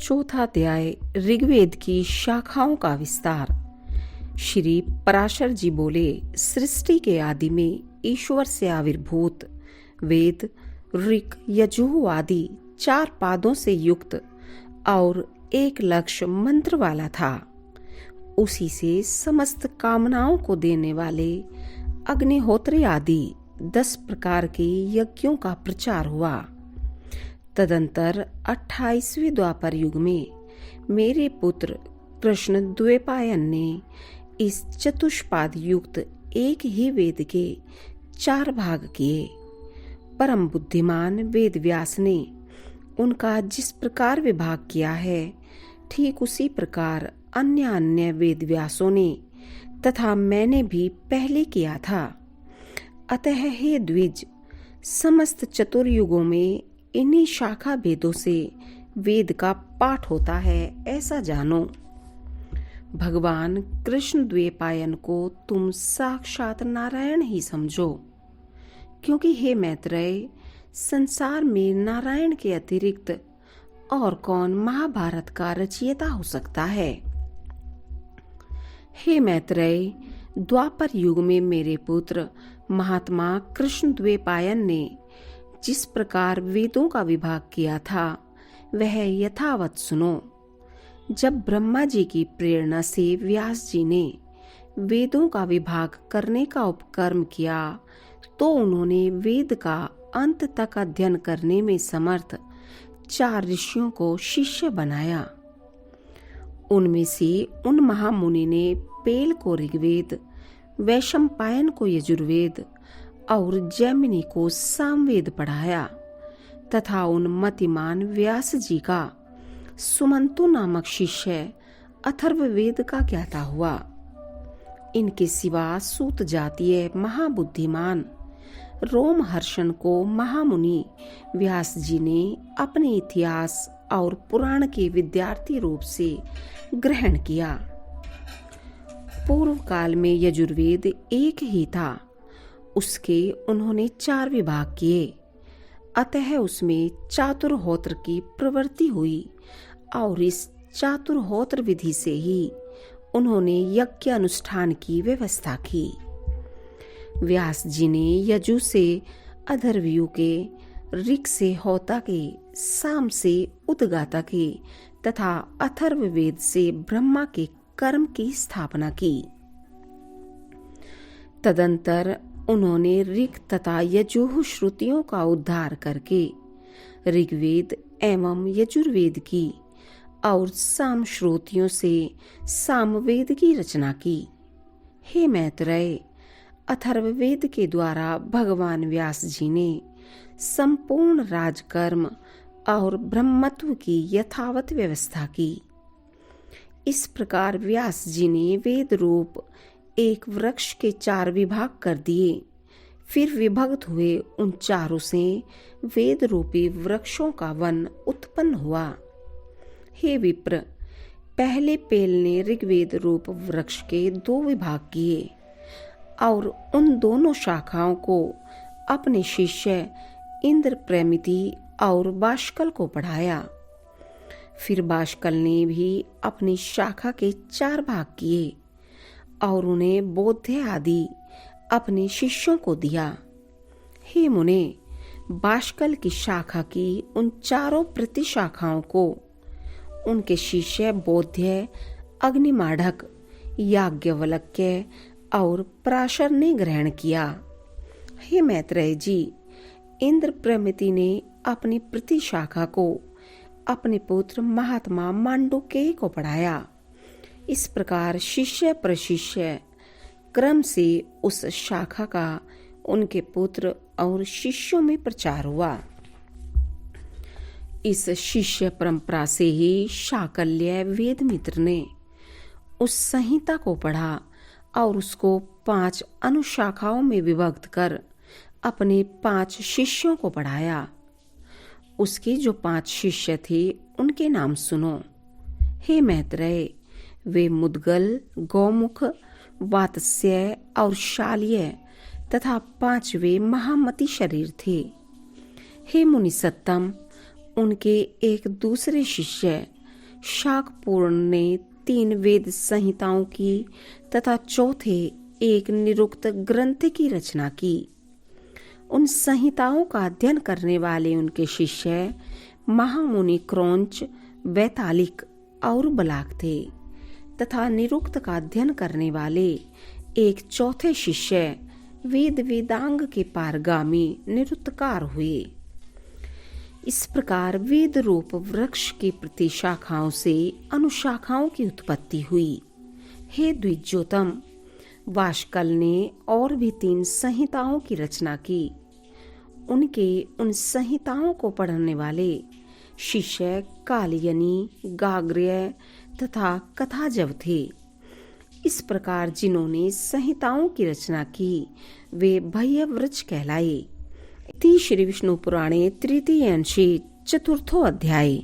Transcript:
चौथा अध्याय ऋग्वेद की शाखाओं का विस्तार। श्री पराशर जी बोले, सृष्टि के आदि में ईश्वर से आविर्भूत वेद ऋक यजुः आदि 4 पादों से युक्त और एक लक्ष्य मंत्र वाला था। उसी से समस्त कामनाओं को देने वाले अग्निहोत्री आदि 10 प्रकार के यज्ञों का प्रचार हुआ। तदंतर 28वें द्वापर युग में मेरे पुत्र कृष्ण द्वैपायन ने इस चतुष्पाद युक्त एक ही वेद के 4 भाग किए। परम बुद्धिमान वेद व्यास ने उनका जिस प्रकार विभाग किया है, ठीक उसी प्रकार अन्य वेद व्यासों ने तथा मैंने भी पहले किया था। अतः हे द्विज, समस्त चतुर्युगों में इन्हीं शाखा भेदों से वेद का पाठ होता है, ऐसा जानो। भगवान कृष्ण द्वैपायन को तुम साक्षात नारायण ही समझो, क्योंकि हे मैत्रेय, संसार में नारायण के अतिरिक्त और कौन महाभारत का रचयिता हो सकता है। हे मैत्रेय, द्वापर युग में मेरे पुत्र महात्मा कृष्ण द्वैपायन ने जिस प्रकार वेदों का विभाग किया था, वह यथावत सुनो। जब ब्रह्मा जी की प्रेरणा से व्यास जी ने वेदों का विभाग करने का उपक्रम किया, तो उन्होंने वेद का अंत तक अध्ययन करने में समर्थ 4 ऋषियों को शिष्य बनाया। उनमें से उन महामुनि ने पेल को ऋग्वेद, वैशंपायन को यजुर्वेद और जैमिनी को सामवेद पढ़ाया तथा उन मतिमान व्यास जी का सुमंतु नामक शिष्य अथर्ववेद का ज्ञाता हुआ। इनके सिवा सूत जातीय महाबुद्धिमान रोमहर्षण को महामुनि व्यास जी ने अपने इतिहास और पुराण के विद्यार्थी रूप से ग्रहण किया। पूर्व काल में यजुर्वेद एक ही था, उसके उन्होंने 4 विभाग किए। अतः उसमें चातुर्होत्र की प्रवृत्ति हुई और इस चातुर्होत्र विधि से ही उन्होंने यज्ञ अनुष्ठान की व्यवस्था की। व्यास जी ने यजु से अधर्वयु के, ऋक से होता के, साम से उद्गाता के तथा अथर्ववेद से ब्रह्मा के कर्म की स्थापना की। तदंतर उन्होंने ऋक तथा यजुः श्रुतियों का उद्धार करके ऋग्वेद एवं यजुर्वेद की और साम श्रुतियों से सामवेद की रचना की। हे मैत्रेय, अथर्ववेद के द्वारा भगवान व्यास जी ने संपूर्ण राजकर्म और ब्रह्मत्व की यथावत व्यवस्था की। इस प्रकार व्यास जी ने वेद रूप एक वृक्ष के 4 विभाग कर दिए। फिर विभक्त हुए उन चारों से वेद रूपी वृक्षों का वन उत्पन्न हुआ। हे विप्र, पहले पेल ने ऋग्वेद रूप वृक्ष के 2 विभाग किए और उन दोनों शाखाओं को अपने शिष्य इंद्र प्रमिति और बाष्कल को पढ़ाया। फिर बाष्कल ने भी अपनी शाखा के 4 भाग किए और उन्हें बोध्य आदि अपने शिष्यों को दिया। हे मुने, बाष्कल की शाखा की उन 4 प्रतिशाखाओं को उनके शिष्य बोध्य, अग्निमाढ़क, याज्ञवल्क्य और पराशर ने ग्रहण किया। हे मैत्रेय जी, इंद्र प्रमिति ने अपनी प्रतिशाखा को अपने पुत्र महात्मा मांडुकेय को पढ़ाया। इस प्रकार शिष्य प्रशिष्य क्रम से उस शाखा का उनके पुत्र और शिष्यों में प्रचार हुआ। इस शिष्य परंपरा से ही शाकल्य वेदमित्र ने उस संहिता को पढ़ा और उसको 5 अनुशाखाओं में विभक्त कर अपने 5 शिष्यों को पढ़ाया। उसके जो 5 शिष्य थे, उनके नाम सुनो। हे मैत्रेय, वे मुद्गल, गौमुख, वात्स्य और शाल्य तथा 5वें महामति शरीर थे। हे मुनि सत्तम, उनके एक दूसरे शिष्य शाकपूर्ण ने 3 वेद संहिताओं की तथा चौथे एक निरुक्त ग्रंथ की रचना की। उन संहिताओं का अध्ययन करने वाले उनके शिष्य महामुनि क्रौंच, वैतालिक और बलाक थे तथा निरुक्त का अध्ययन करने वाले एक चौथे शिष्य वेद वेदांग के पारगामी निरुक्तकार हुए। इस प्रकार वेद रूप वृक्ष की प्रतिशाखाओं से अनुशाखाओं की उत्पत्ति हुई। हे द्विजोतम, वाशकल ने और भी 3 संहिताओं की रचना की। उनके उन संहिताओं को पढ़ने वाले शिष्य कालियनी, गाग्र्य तथा कथाजव थे। इस प्रकार जिन्होंने संहिताओं की रचना की वे भयव्रज कहलाए। इति श्री विष्णु पुराणे तृतीय अंशे चतुर्थो अध्याय।